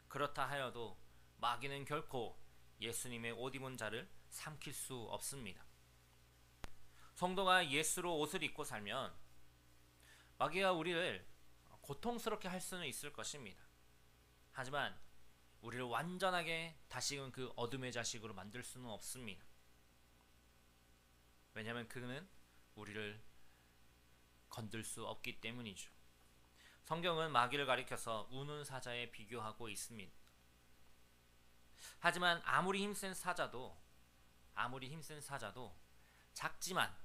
그렇다 하여도 마귀는 결코 예수님의 옷 입은 자를 삼킬 수 없습니다. 성도가 예수로 옷을 입고 살면 마귀가 우리를 고통스럽게 할 수는 있을 것입니다. 하지만 우리를 완전하게 다시금 그 어둠의 자식으로 만들 수는 없습니다. 왜냐하면 그는 우리를 건들 수 없기 때문이죠. 성경은 마귀를 가리켜서 우는 사자에 비교하고 있습니다. 하지만 아무리 힘센 사자도 작지만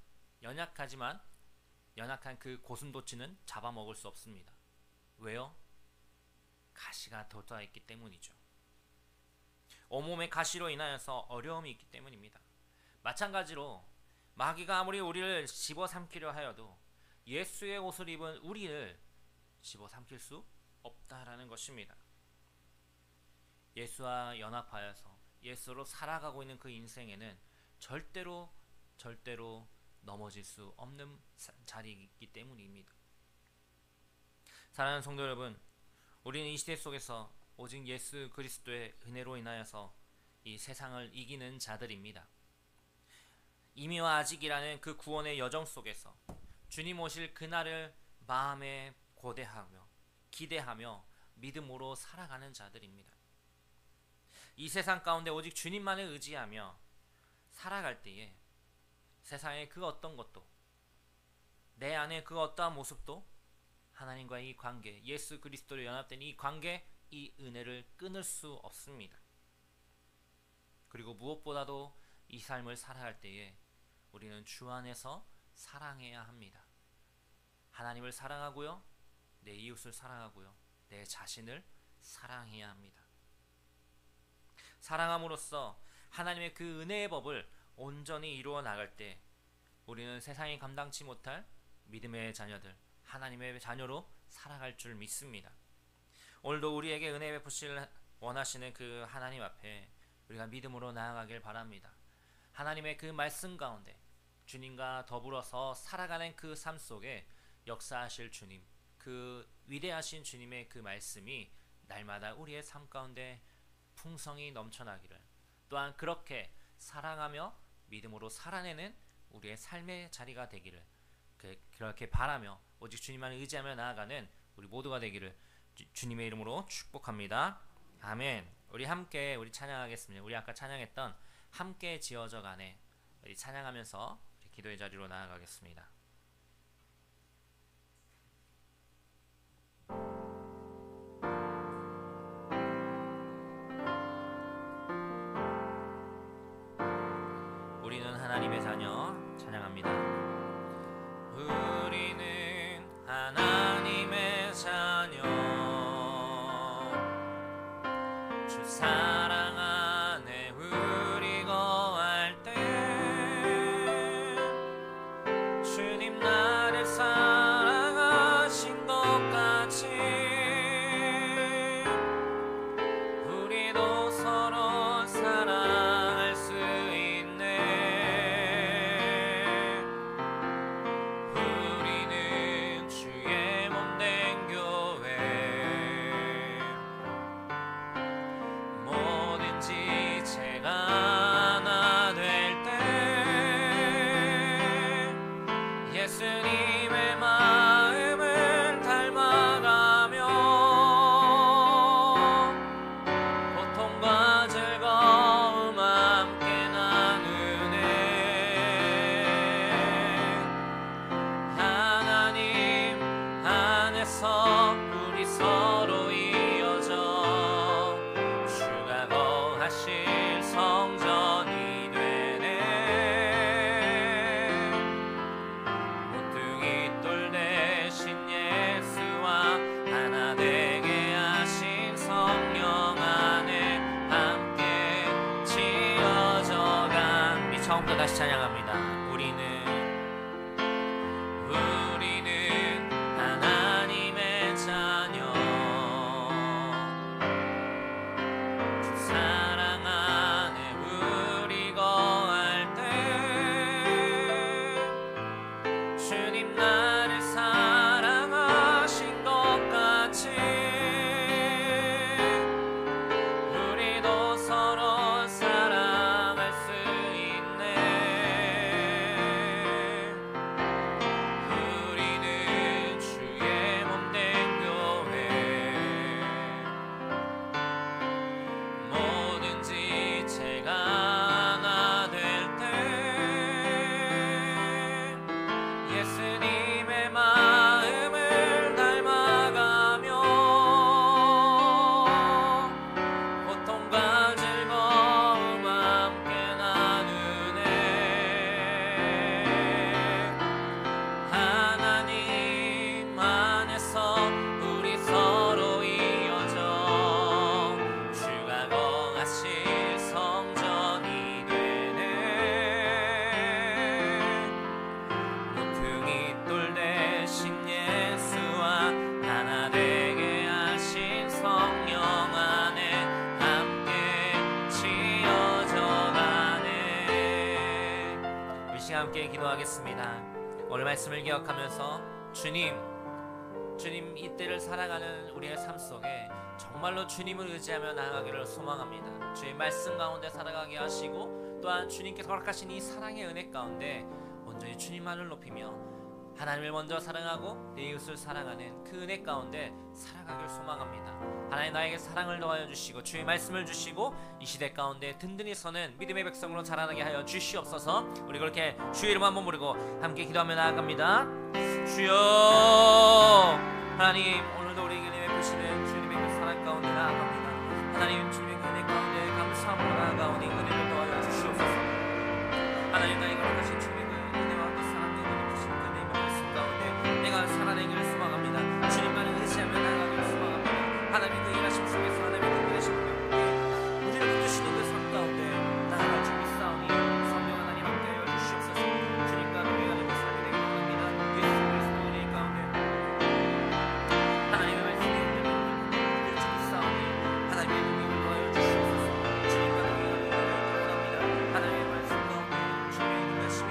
연약한 그 고슴도치는 잡아먹을 수 없습니다. 왜요? 가시가 돋아있기 때문이죠. 온몸의 가시로 인하여서 어려움이 있기 때문입니다. 마찬가지로 마귀가 아무리 우리를 집어삼키려 하여도 예수의 옷을 입은 우리를 집어삼킬 수 없다라는 것입니다. 예수와 연합하여서 예수로 살아가고 있는 그 인생에는 절대로 넘어질 수 없는 자리이기 때문입니다. 사랑하는 성도 여러분, 우리는 이 시대 속에서 오직 예수 그리스도의 은혜로 인하여서 이 세상을 이기는 자들입니다. 이미와 아직이라는 그 구원의 여정 속에서 주님 오실 그날을 마음에 고대하며 기대하며 믿음으로 살아가는 자들입니다. 이 세상 가운데 오직 주님만을 의지하며 살아갈 때에 세상의 그 어떤 것도 내 안에 그 어떠한 모습도 하나님과의 이 관계, 예수 그리스도로 연합된 이 관계, 이 은혜를 끊을 수 없습니다. 그리고 무엇보다도 이 삶을 살아갈 때에 우리는 주 안에서 사랑해야 합니다. 하나님을 사랑하고요, 내 이웃을 사랑하고요, 내 자신을 사랑해야 합니다. 사랑함으로써 하나님의 그 은혜의 법을 온전히 이루어 나갈 때 우리는 세상이 감당치 못할 믿음의 자녀들, 하나님의 자녀로 살아갈 줄 믿습니다. 오늘도 우리에게 은혜 베푸실 원하시는 그 하나님 앞에 우리가 믿음으로 나아가길 바랍니다. 하나님의 그 말씀 가운데 주님과 더불어서 살아가는 그 삶 속에 역사하실 주님, 그 위대하신 주님의 그 말씀이 날마다 우리의 삶 가운데 풍성이 넘쳐나기를, 또한 그렇게 사랑하며 믿음으로 살아내는 우리의 삶의 자리가 되기를 그렇게 바라며 오직 주님만 의지하며 나아가는 우리 모두가 되기를 주님의 이름으로 축복합니다. 아멘. 우리 함께 우리 찬양하겠습니다. 우리 아까 찬양했던 함께 지어져 가네, 우리 찬양하면서 우리 기도의 자리로 나아가겠습니다. 우리는 하나님의 자녀 찬양합니다. 우리는 하나님의 자녀 주 사랑 안에 우리 거할 때 주님 나를 사랑하신 것 같이 우리도 서로 사랑할 수 있네. 우리는 주의 몸된 교회 뭐든지 제가 하나 될 때 예수님의 마음을 닮아가며 고통과 즐거움 함께 나누네. 하나님 안에서 우리 서로 이어져 주가 거하실 성전이 되네. 모퉁이 돌 대신 예수와 하나 되게 하신 성령 안에 함께 지어져간. 우리 처음부터 다시 찬양합니다. 우리는 하나님의 자녀 주 사랑 안에 우리 거할 때 주님 나를 사랑하신 것 같이 우리도 서로 사랑할 수 있네. 우리는 주의 몸된 교회 뭐든지 제가 하나 될 때 예수님의 마음을 닮아가며 고통과 즐거움 함께 나누네. 하나님 안에서 우리 서로 이어져 주가 거하실 성전이 되네. 모퉁이 돌 대신 예수와 하나 되게 하신 성령 안에 함께 지어져가네. 우리 시간 함께 기도하겠습니다. 오늘 말씀을 기억하면서 주님 이때를 살아가는 우리의 삶 속에 정말로 주님을 의지하며 나아가기를 소망합니다. 주의 말씀 가운데 살아가게 하시고 또한 주님께서 허락하신 이 사랑의 은혜 가운데 온전히 주님만을 높이며 하나님을 먼저 사랑하고 내 이웃을 사랑하는 그 은혜 가운데 살아가길 소망합니다. 하나님 나에게 사랑을 더하여 주시고 주의 말씀을 주시고 이 시대 가운데 든든히 서는 믿음의 백성으로 자라나게 하여 주시옵소서. 우리 그렇게 주의 이름 한번 부르고 함께 기도하며 나아갑니다. 주여 하나님 오늘도 우리에게 베푸시는 주님의 그 사랑 가운데 나아갑니다. 하나님 주님의 그 은혜 가운데 감사함으로 나아가오니 은혜를 더하여 주시옵소서. 하나님 나에게 허락하신 주님의 그 은혜와 그 사랑의 은혜를 주신 그 은혜의 말씀 가운데 내가 살아내기를 소망합니다. 주님만을 의지하며 나아가기를 소망합니다. 하나님 그 일하심 속에서 하나님의 그 일하심 가운데 우리를 붙드시는 그 삶 가운데 나아갈 준비 싸우니 성령 하나님 함께하여 주시옵소서. 주님과 동행하는 그 삶이 되길 원합니다. 예수 그리스도 은혜 가운데 하나님의 말씀이 우리를 준비 싸우니 하나님의 능력을 더하여 주시옵소서. 주님과 동행하는 그 삶이 되길 원합니다. 하나님의 말씀 가운데 주님의 일하심이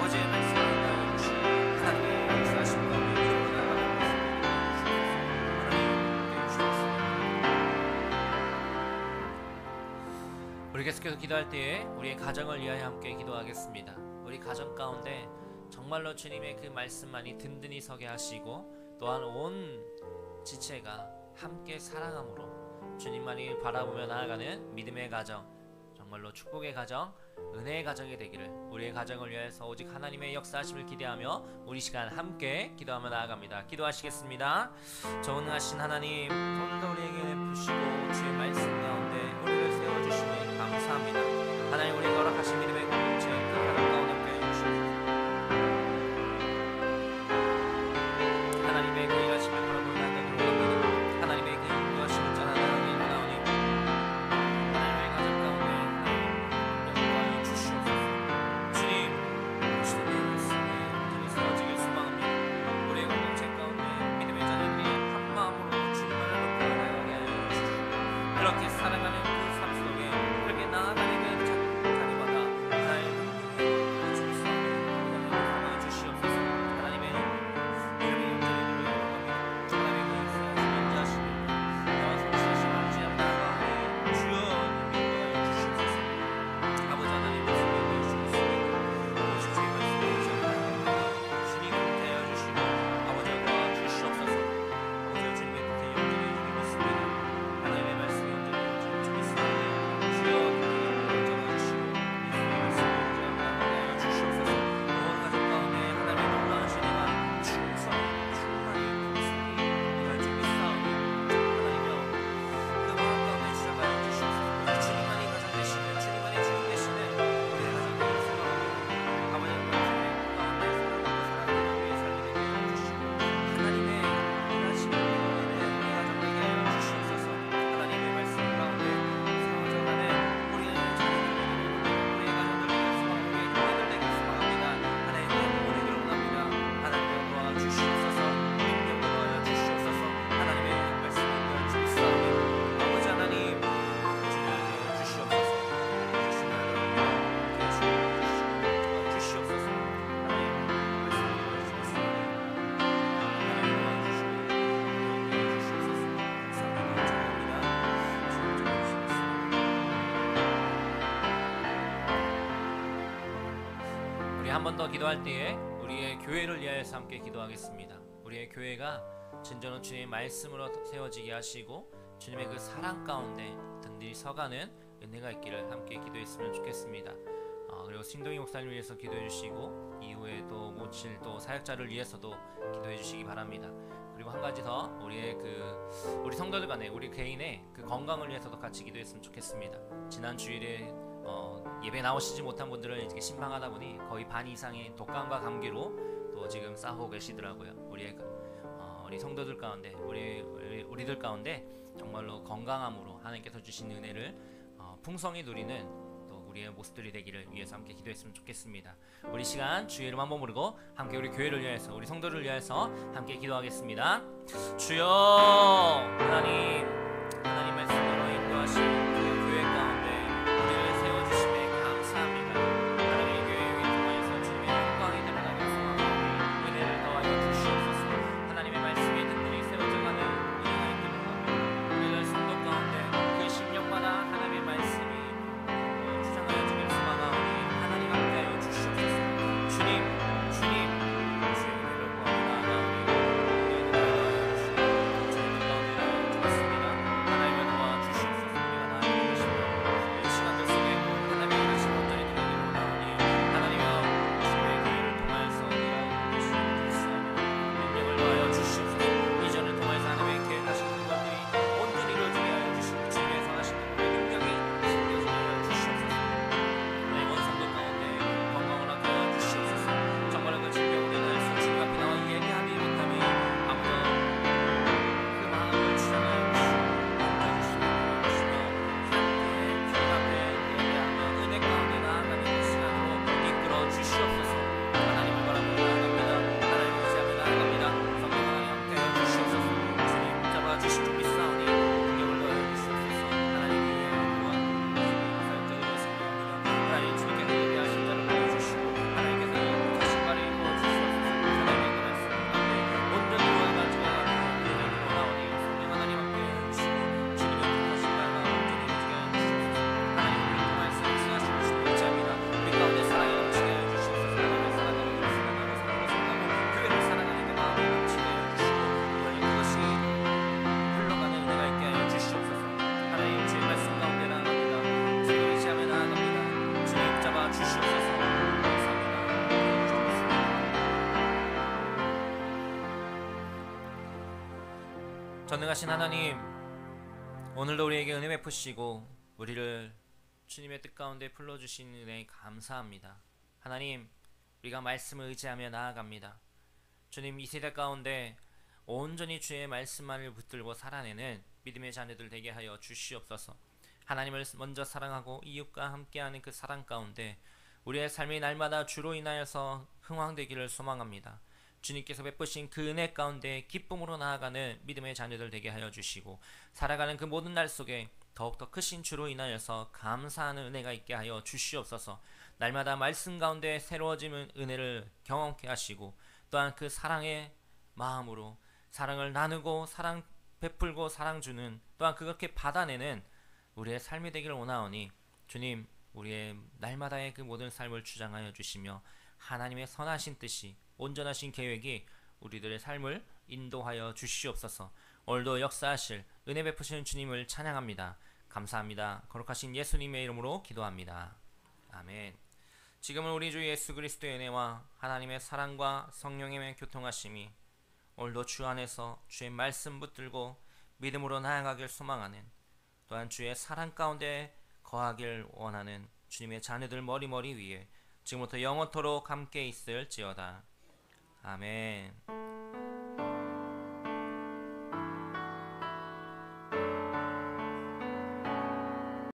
아버지의 말씀을 인하여 주시 하나님의 역사하심 가운데 이름으로 나아가는 우리 계속해서 기도할 때에 우리의 가정을 위하여 함께 기도하겠습니다. 우리 가정 가운데 정말로 주님의 그 말씀만이 든든히 서게 하시고 또한 온 지체가 함께 사랑함으로 주님만이 바라보며 나아가는 믿음의 가정, 정말로 축복의 가정, 은혜의 가정이 되기를 우리의 가정을 위해서 오직 하나님의 역사하심을 기대하며 우리 시간 함께 기도하며 나아갑니다. 기도하시겠습니다. 전능하신 하나님, 오늘도 우리에게 부시고 주의 말씀 가운데 우리를 세워주시니 감사합니다. 하나님, 우리에게 허락하신 믿음의 공동체 그 하나님 가운데 함께 해주시옵소서. 하나님의 그 일하심을 바라보는 하나님으로 갑니다. 하나님의 그 인도하심을 전하는 하나님 하나님, 하나님의 가정 가운데 하나님 영광을 주시옵소서. 주님, 주님의 말씀에 온전히 세워지길 소망합니다. 우리의 공동체 가운데 믿음의 자녀들이 한 마음으로 주님만을 높여 나아가게 하여 주시옵소서. 그렇게 살아가는 그 삶 속에 그렇게 나아가는 그 자녀마다 하나님의 능력이 주시옵소서. 하나님의 주시옵소서. 하나님의 이름이 영전히 누려갑니다. 하나님의 그 세우신 인자하시고 나와 성실하신 아버지 앞에 주여 인도하여 주시옵소서. 아버지 하나님 말씀에 주시옵소서. 오직 주의 말씀에 의지하옵나이다. 주님 함께하여 주시고 아버지 도와주시옵소서. 아버지 주님의 뜻에 영전히 주님 믿습니다. 하나님의 말씀에 영전히 주님 믿습니다. 주여 그분이 영전하시고 예수의 말씀에 의지하옵나이다 주시옵소서. 온 가족 가운데 하나님의 놀라운 신뢰와 충성, 충만히 풍성히 이할 줄 믿사오니 하나님여 그 마음 가운데 시작하여 주시옵소서. 주님만이 가장 되시는, 주님만이 주인 되시는 우리의 가정 되기를 소망합니다. 아버지의 말씀에 가운데 사랑하고 위해 살게 되게 하여 주시고 하나님의 일하심을 이루어내는 우리 가정 되게 하여 주시옵소서. 하나님의 말씀 가운데 세워져가는 우리의 자녀들 우리의 가정들 되길 소망하고 우리의 교회들 되길 소망합니다. 하나님의 복을 되기를 원합니다. 하나님의 도와주시옵소서. 능력 도와여 주시옵소서. 하나님의 말씀을 인도하여 주시옵소서. 아버지 하나님 주님께 주시옵소서. 주시옵소서. 주시옵소서. 하나님 말씀을 도와주시옵소서. 하나님 도와주시옵소서. 감사합니다. 감사합니다. 우리 한 번 더 기도할 때에 우리의 교회를 위하여서 함께 기도하겠습니다. 우리의 교회가 진정한 주님의 말씀으로 세워지게 하시고 주님의 그 사랑 가운데 든든히 서가는 은혜가 있기를 함께 기도했으면 좋겠습니다. 그리고 신동희 목사님 위해서 기도해 주시고 이후에 또 모칠 또 사역자를 위해서도 기도해 주시기 바랍니다. 그리고 한 가지 더 우리 성도들 간에 우리 개인의 그 건강을 위해서도 같이 기도했으면 좋겠습니다. 지난 주일에 예배 나오시지 못한 분들을 이렇게 신방하다 보니 거의 반 이상의 독감과 감기로 또 지금 싸우고 계시더라고요. 우리 성도들 가운데 우리들 가운데 정말로 건강함으로 하나님께서 주신 은혜를 풍성히 누리는 또 우리의 모습들이 되기를 위해서 함께 기도했으면 좋겠습니다. 우리 시간 주의 이름 한번 부르고 함께 우리 교회를 위해서 우리 성도를 위해서 함께 기도하겠습니다. 주여 하나님 말씀으로 인도하신 그 교회 가운데 우리를 세워주심에 감사합니다. 하나님의 교회 위에 통하여서 주님의 영광이 드러나게 소망하고 은혜를 더하여 주시옵소서. 하나님의 말씀에 든든히 세워져가는 은혜가 있기를 원합니다. 우리들 성도 가운데 그 심령마다 하나님의 말씀이 주장하여 주길 소망하오니 하나님 함께하여 주시옵소서. 주님 주의 은혜를 구하며 나아가오니 우리의 은혜를 더하여 주시옵소서. 저희들 가운데 주셨습니다. 전능하신 하나님, 오늘도 우리에게 은혜 베푸시고 우리를 주님의 뜻 가운데 불러주신 은혜 감사합니다. 하나님, 우리가 말씀을 의지하며 나아갑니다. 주님, 이 세대 가운데 온전히 주의 말씀만을 붙들고 살아내는 믿음의 자녀들 되게 하여 주시옵소서. 하나님을 먼저 사랑하고 이웃과 함께하는 그 사랑 가운데 우리의 삶이 날마다 주로 인하여서 흥왕되기를 소망합니다. 주님께서 베푸신 그 은혜 가운데 기쁨으로 나아가는 믿음의 자녀들 되게 하여 주시고, 살아가는 그 모든 날 속에 더욱더 크신 주로 인하여서 감사하는 은혜가 있게 하여 주시옵소서. 날마다 말씀 가운데 새로워지는 은혜를 경험케 하시고, 또한 그 사랑의 마음으로 사랑을 나누고 사랑 베풀고 사랑 주는, 또한 그렇게 받아내는 우리의 삶이 되기를 원하오니, 주님, 우리의 날마다의 그 모든 삶을 주장하여 주시며 하나님의 선하신 뜻이, 온전하신 계획이 우리들의 삶을 인도하여 주시옵소서. 오늘도 역사하실 은혜 베푸시는 주님을 찬양합니다. 감사합니다. 거룩하신 예수님의 이름으로 기도합니다. 아멘. 지금은 우리 주 예수 그리스도의 은혜와 하나님의 사랑과 성령님의 교통하심이 오늘도 주 안에서 주의 말씀 붙들고 믿음으로 나아가길 소망하는, 또한 주의 사랑 가운데 거하길 원하는 주님의 자녀들 머리 위에 지금부터 영원토록 함께 있을지어다. 아멘.